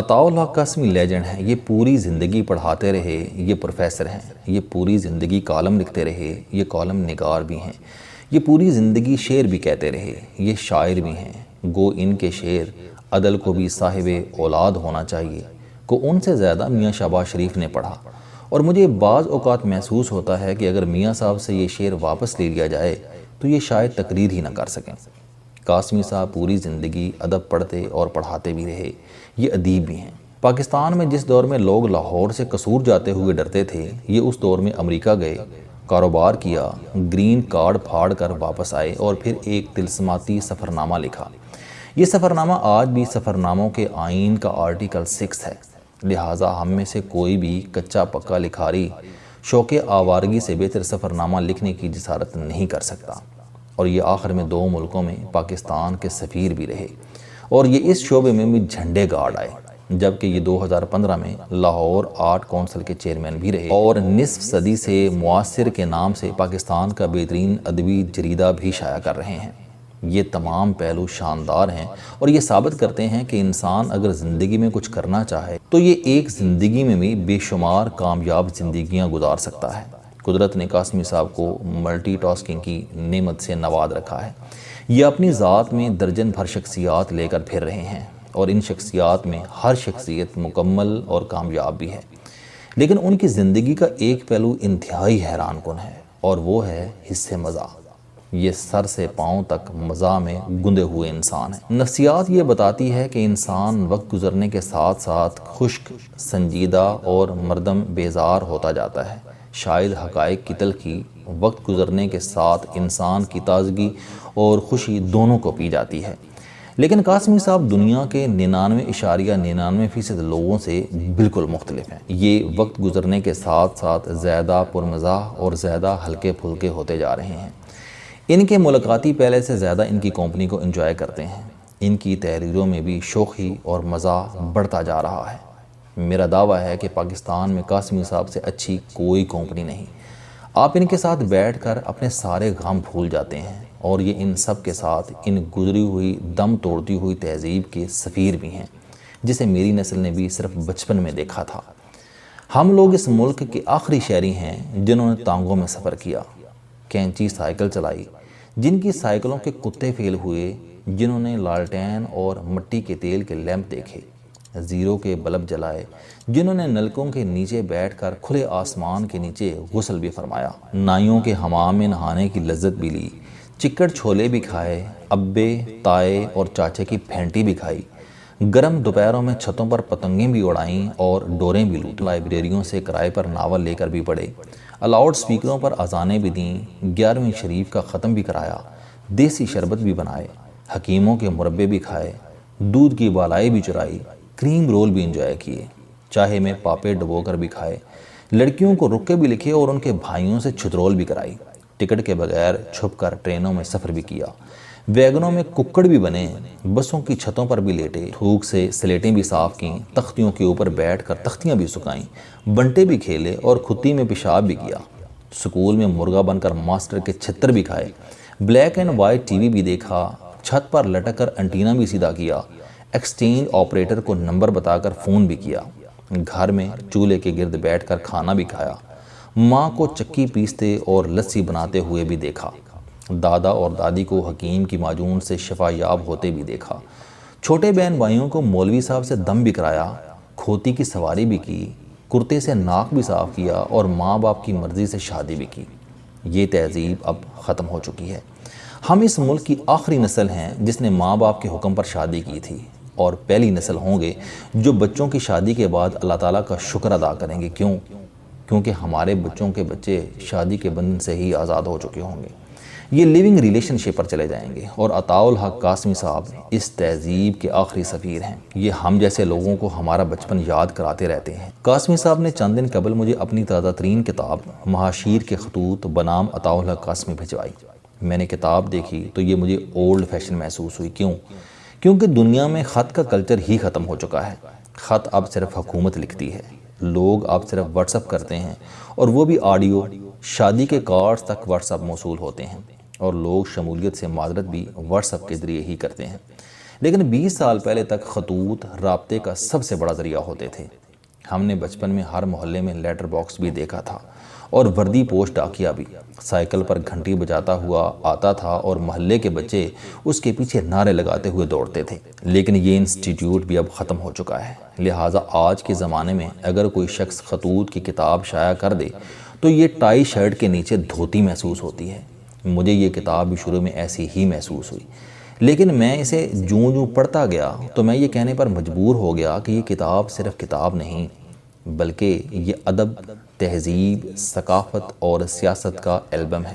عطاء الحق Qasmi legend ہیں، یہ پوری زندگی پڑھاتے رہے، یہ پروفیسر ہیں، یہ پوری زندگی کالم لکھتے رہے، یہ کالم نگار بھی ہیں، یہ پوری زندگی شعر بھی کہتے رہے، یہ شاعر بھی ہیں۔ گو ان کے شعر عدل کو بھی صاحب اولاد ہونا چاہیے، کو ان سے زیادہ میاں شہباز شریف نے پڑھا، اور مجھے بعض اوقات محسوس ہوتا ہے کہ اگر میاں صاحب سے یہ شعر واپس لے لیا جائے تو یہ شاید تقریر ہی نہ کر سکیں۔ قاسمی صاحب پوری زندگی ادب پڑھتے اور پڑھاتے بھی رہے، یہ ادیب بھی ہیں۔ پاکستان میں جس دور میں لوگ لاہور سے قصور جاتے ہوئے ڈرتے تھے، یہ اس دور میں امریکہ گئے، کاروبار کیا، گرین کارڈ پھاڑ کر واپس آئے اور پھر ایک طلسماتی سفرنامہ لکھا۔ یہ سفرنامہ آج بھی سفرناموں کے آئین کا آرٹیکل 6 ہے، لہٰذا ہم میں سے کوئی بھی کچا پکا لکھاری شوق آوارگی سے بہتر سفرنامہ لکھنے کی جسارت نہیں کر سکتا، اور یہ آخر میں 2 ملکوں میں پاکستان کے سفیر بھی رہے، اور یہ اس شعبے میں بھی جھنڈے گاڑ آئے، جبکہ یہ 2015 میں لاہور آرٹ کونسل کے چیئرمین بھی رہے، اور نصف صدی سے معاصر کے نام سے پاکستان کا بہترین ادبی جریدہ بھی شائع کر رہے ہیں۔ یہ تمام پہلو شاندار ہیں اور یہ ثابت کرتے ہیں کہ انسان اگر زندگی میں کچھ کرنا چاہے تو یہ ایک زندگی میں بھی بے شمار کامیاب زندگیاں گزار سکتا ہے۔ قدرت نے قاسمی صاحب کو ملٹی ٹاسکنگ کی نعمت سے نواز رکھا ہے۔ یہ اپنی ذات میں درجن بھر شخصیات لے کر پھر رہے ہیں، اور ان شخصیات میں ہر شخصیت مکمل اور کامیاب بھی ہے، لیکن ان کی زندگی کا ایک پہلو انتہائی حیران کن ہے، اور وہ ہے حصے مزاح۔ یہ سر سے پاؤں تک مزاح میں گندے ہوئے انسان ہیں۔ نفسیات یہ بتاتی ہے کہ انسان وقت گزرنے کے ساتھ ساتھ خشک، سنجیدہ اور مردم بیزار ہوتا جاتا ہے۔ شاید حقائق کی تلخی وقت گزرنے کے ساتھ انسان کی تازگی اور خوشی دونوں کو پی جاتی ہے، لیکن قاسمی صاحب دنیا کے 99.99% لوگوں سے بالکل مختلف ہیں۔ یہ وقت گزرنے کے ساتھ ساتھ زیادہ پرمزاح اور زیادہ ہلکے پھلکے ہوتے جا رہے ہیں۔ ان کے ملاقاتی پہلے سے زیادہ ان کی کمپنی کو انجوائے کرتے ہیں۔ ان کی تحریروں میں بھی شوخی اور مزاح بڑھتا جا رہا ہے۔ میرا دعویٰ ہے کہ پاکستان میں قاسمی صاحب سے اچھی کوئی کمپنی نہیں۔ آپ ان کے ساتھ بیٹھ کر اپنے سارے غم بھول جاتے ہیں، اور یہ ان سب کے ساتھ ان گزری ہوئی دم توڑتی ہوئی تہذیب کے سفیر بھی ہیں، جسے میری نسل نے بھی صرف بچپن میں دیکھا تھا۔ ہم لوگ اس ملک کے آخری شہری ہیں جنہوں نے ٹانگوں میں سفر کیا، کینچی سائیکل چلائی، جن کی سائیکلوں کے کتے فیل ہوئے، جنہوں نے لالٹین اور مٹی کے تیل کے لیمپ دیکھے، زیرو کے بلب جلائے، جنہوں نے نلکوں کے نیچے بیٹھ کر کھلے آسمان کے نیچے غسل بھی فرمایا، نائیوں کے حمام میں نہانے کی لذت بھی لی، چکڑ چھولے بھی کھائے، ابے، تائے اور چاچے کی پھینٹی بھی کھائی، گرم دوپہروں میں چھتوں پر پتنگیں بھی اڑائیں اور ڈوریں بھی لوٹیں، لائبریریوں سے کرائے پر ناول لے کر بھی پڑھے، الاؤڈ سپیکروں پر اذانیں بھی دیں، 11ویں شریف کا ختم بھی کرایا، دیسی شربت بھی بنائے، حکیموں کے مربے بھی کھائے، دودھ کی بالائی بھی چرائی، کریم رول بھی انجوائے کیے، چاہے میں پاپے ڈبو کر بھی کھائے، لڑکیوں کو رکے بھی لکھے اور ان کے بھائیوں سے چھترول بھی کرائی، ٹکٹ کے بغیر چھپ کر ٹرینوں میں سفر بھی کیا، ویگنوں میں ککڑ بھی بنے، بسوں کی چھتوں پر بھی لیٹے، تھوک سے سلیٹیں بھی صاف کیں، تختیوں کے اوپر بیٹھ کر تختیاں بھی سکائیں، بنٹے بھی کھیلے اور کھتی میں پیشاب بھی کیا، سکول میں مرغا بن کر ماسٹر کے چھتر بھی کھائے، black and white T V بھی دیکھا، چھت پر لٹک کر انٹینا بھی سیدھا کیا، ایکسچینج آپریٹر کو نمبر بتا کر فون بھی کیا، گھر میں چولہے کے گرد بیٹھ کر کھانا بھی کھایا، ماں کو چکی پیستے اور لسی بناتے ہوئے بھی دیکھا، دادا اور دادی کو حکیم کی معجون سے شفا یاب ہوتے بھی دیکھا، چھوٹے بہن بھائیوں کو مولوی صاحب سے دم بھی کرایا، کھوتی کی سواری بھی کی، کرتے سے ناک بھی صاف کیا اور ماں باپ کی مرضی سے شادی بھی کی۔ یہ تہذیب اب ختم ہو چکی ہے۔ ہم اس ملک کی آخری نسل ہیں جس نے ماں باپ کے حکم پر شادی کی تھی، اور پہلی نسل ہوں گے جو بچوں کی شادی کے بعد اللہ تعالیٰ کا شکر ادا کریں گے۔ کیونکہ ہمارے بچوں کے بچے شادی کے بندھن سے ہی آزاد ہو چکے ہوں گے، یہ لیونگ ریلیشن شپ پر چلے جائیں گے، اور عطاء الحق قاسمی صاحب اس تہذیب کے آخری سفیر ہیں۔ یہ ہم جیسے لوگوں کو ہمارا بچپن یاد کراتے رہتے ہیں۔ قاسمی صاحب نے چند دن قبل مجھے اپنی تازہ ترین کتاب محاشیر کے خطوط بنام عطاء الحق قاسمی بھجوائی۔ میں نے کتاب دیکھی تو یہ مجھے اولڈ فیشن محسوس ہوئی۔ کیونکہ دنیا میں خط کا کلچر ہی ختم ہو چکا ہے۔ خط اب صرف حکومت لکھتی ہے، لوگ اب صرف واٹس اپ کرتے ہیں، اور وہ بھی آڈیو، شادی کے کارڈز تک واٹس اپ موصول ہوتے ہیں، اور لوگ شمولیت سے معذرت بھی واٹس اپ کے ذریعے ہی کرتے ہیں۔ لیکن 20 سال پہلے تک خطوط رابطے کا سب سے بڑا ذریعہ ہوتے تھے۔ ہم نے بچپن میں ہر محلے میں لیٹر باکس بھی دیکھا تھا اور وردی پوش ڈاکیہ بھی سائیکل پر گھنٹی بجاتا ہوا آتا تھا اور محلے کے بچے اس کے پیچھے نعرے لگاتے ہوئے دوڑتے تھے۔ لیکن یہ انسٹیٹیوٹ بھی اب ختم ہو چکا ہے، لہٰذا آج کے زمانے میں اگر کوئی شخص خطوط کی کتاب شائع کر دے تو یہ ٹائی شرٹ کے نیچے دھوتی محسوس ہوتی ہے۔ مجھے یہ کتاب بھی شروع میں ایسی ہی محسوس ہوئی، لیکن میں اسے جوں پڑھتا گیا تو میں یہ کہنے پر مجبور ہو گیا کہ یہ کتاب صرف کتاب نہیں بلکہ یہ ادب، تہذیب، ثقافت اور سیاست کا البم ہے۔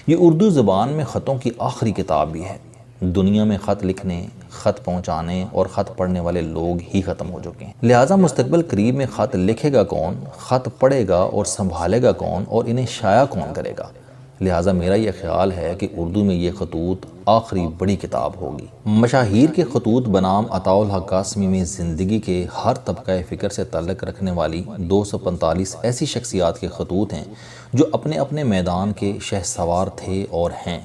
یہ اردو زبان میں خطوں کی آخری کتاب بھی ہے۔ دنیا میں خط لکھنے، خط پہنچانے اور خط پڑھنے والے لوگ ہی ختم ہو چکے ہیں، لہٰذا مستقبل قریب میں خط لکھے گا کون، خط پڑھے گا اور سنبھالے گا کون اور انہیں شائع کون کرے گا؟ لہٰذا میرا یہ خیال ہے کہ اردو میں یہ خطوط آخری بڑی کتاب ہوگی۔ مشاہیر کے خطوط بنام عطاء الحق قاسمی میں زندگی کے ہر طبقہ فکر سے تعلق رکھنے والی 245 ایسی شخصیات کے خطوط ہیں جو اپنے اپنے میدان کے شہسوار تھے اور ہیں۔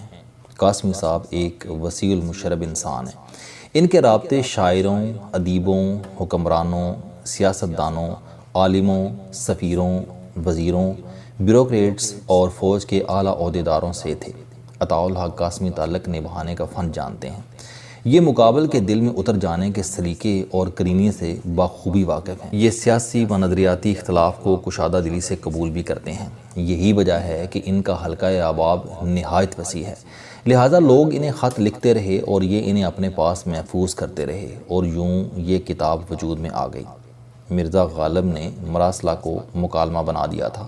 قاسمی صاحب ایک وسیع المشرب انسان ہیں۔ ان کے رابطے شاعروں، ادیبوں، حکمرانوں، سیاستدانوں، عالموں، سفیروں، وزیروں، بیوروکریٹس اور فوج کے اعلیٰ عہدیداروں سے تھے۔ عطاء الحق قاسمی تعلق نبھانے کا فن جانتے ہیں۔ یہ مقابل کے دل میں اتر جانے کے سلیقے اور کرینی سے بخوبی واقف ہیں۔ یہ سیاسی و نظریاتی اختلاف کو کشادہ دلی سے قبول بھی کرتے ہیں۔ یہی وجہ ہے کہ ان کا حلقہ احباب نہایت وسیع ہے، لہٰذا لوگ انہیں خط لکھتے رہے اور یہ انہیں اپنے پاس محفوظ کرتے رہے اور یوں یہ کتاب وجود میں آ گئی۔ مرزا غالب نے مراسلہ کو مکالمہ بنا دیا تھا۔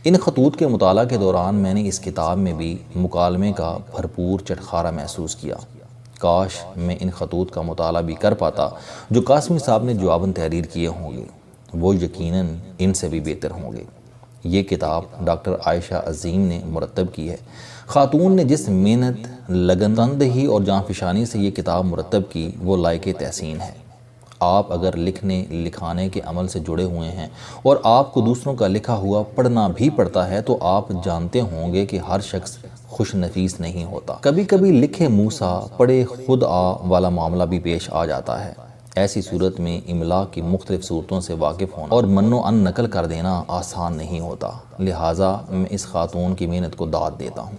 ان خطوط کے مطالعہ کے دوران میں نے اس کتاب میں بھی مکالمے کا بھرپور چٹخارہ محسوس کیا۔ کاش میں ان خطوط کا مطالعہ بھی کر پاتا جو قاسمی صاحب نے جواباً تحریر کیے ہوں گے، وہ یقیناً ان سے بھی بہتر ہوں گے۔ یہ کتاب ڈاکٹر عائشہ عظیم نے مرتب کی ہے۔ خاتون نے جس محنت، لگن، تندہی اور جانفشانی سے یہ کتاب مرتب کی وہ لائق تحسین ہے۔ آپ اگر لکھنے لکھانے کے عمل سے جڑے ہوئے ہیں اور آپ کو دوسروں کا لکھا ہوا پڑھنا بھی پڑتا ہے تو آپ جانتے ہوں گے کہ ہر شخص خوش نفیس نہیں ہوتا۔ کبھی کبھی لکھے موسیٰ پڑھے خود آ والا معاملہ بھی پیش آ جاتا ہے۔ ایسی صورت میں املا کی مختلف صورتوں سے واقف ہونا اور من و ان نقل کر دینا آسان نہیں ہوتا، لہٰذا میں اس خاتون کی محنت کو داد دیتا ہوں۔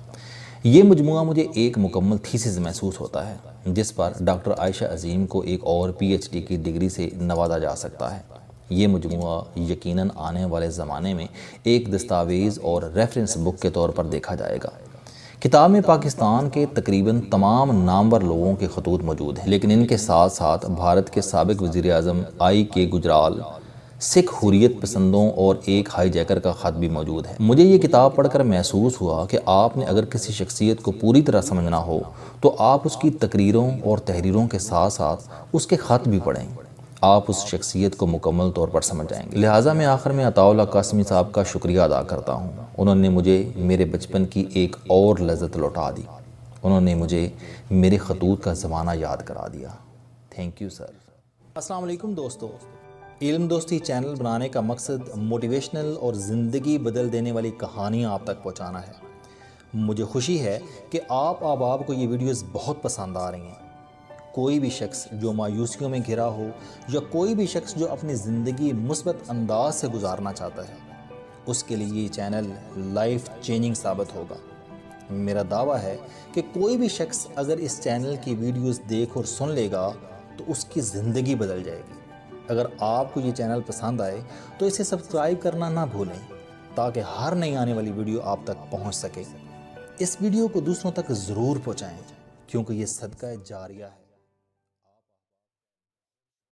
یہ مجموعہ مجھے ایک مکمل تھیسس محسوس ہوتا ہے جس پر ڈاکٹر عائشہ عظیم کو ایک اور PhD کی ڈگری سے نوازا جا سکتا ہے۔ یہ مجموعہ یقیناً آنے والے زمانے میں ایک دستاویز اور ریفرنس بک کے طور پر دیکھا جائے گا۔ کتاب میں پاکستان کے تقریباً تمام نامور لوگوں کے خطوط موجود ہیں، لیکن ان کے ساتھ ساتھ بھارت کے سابق وزیر اعظم I.K. گجرال، سکھ حریت پسندوں اور ایک ہائی جیکر کا خط بھی موجود ہے۔ مجھے یہ کتاب پڑھ کر محسوس ہوا کہ آپ نے اگر کسی شخصیت کو پوری طرح سمجھنا ہو تو آپ اس کی تقریروں اور تحریروں کے ساتھ ساتھ اس کے خط بھی پڑھیں، آپ اس شخصیت کو مکمل طور پر سمجھ جائیں گے۔ لہٰذا میں آخر میں عطاء الحق قاسمی صاحب کا شکریہ ادا کرتا ہوں۔ انہوں نے مجھے میرے بچپن کی ایک اور لذت لوٹا دی۔ انہوں نے مجھے میرے خطوط کا زمانہ یاد کرا دیا۔ Thank you sir. السلام علیکم دوستو۔ علم دوستی چینل بنانے کا مقصد موٹیویشنل اور زندگی بدل دینے والی کہانیاں آپ تک پہنچانا ہے۔ مجھے خوشی ہے کہ آپ احباب کو یہ ویڈیوز بہت پسند آ رہی ہیں۔ کوئی بھی شخص جو مایوسیوں میں گھرا ہو یا کوئی بھی شخص جو اپنی زندگی مثبت انداز سے گزارنا چاہتا ہے، اس کے لیے یہ چینل لائف چینجنگ ثابت ہوگا۔ میرا دعویٰ ہے کہ کوئی بھی شخص اگر اس چینل کی ویڈیوز دیکھ اور سن لے گا تو اس کی زندگی بدل جائے گی۔ اگر آپ کو یہ چینل پسند آئے تو اسے سبسکرائب کرنا نہ بھولیں تاکہ ہر نئی آنے والی ویڈیو آپ تک پہنچ سکے۔ اس ویڈیو کو دوسروں تک ضرور پہنچائیں کیونکہ یہ صدقہ جاریہ ہے۔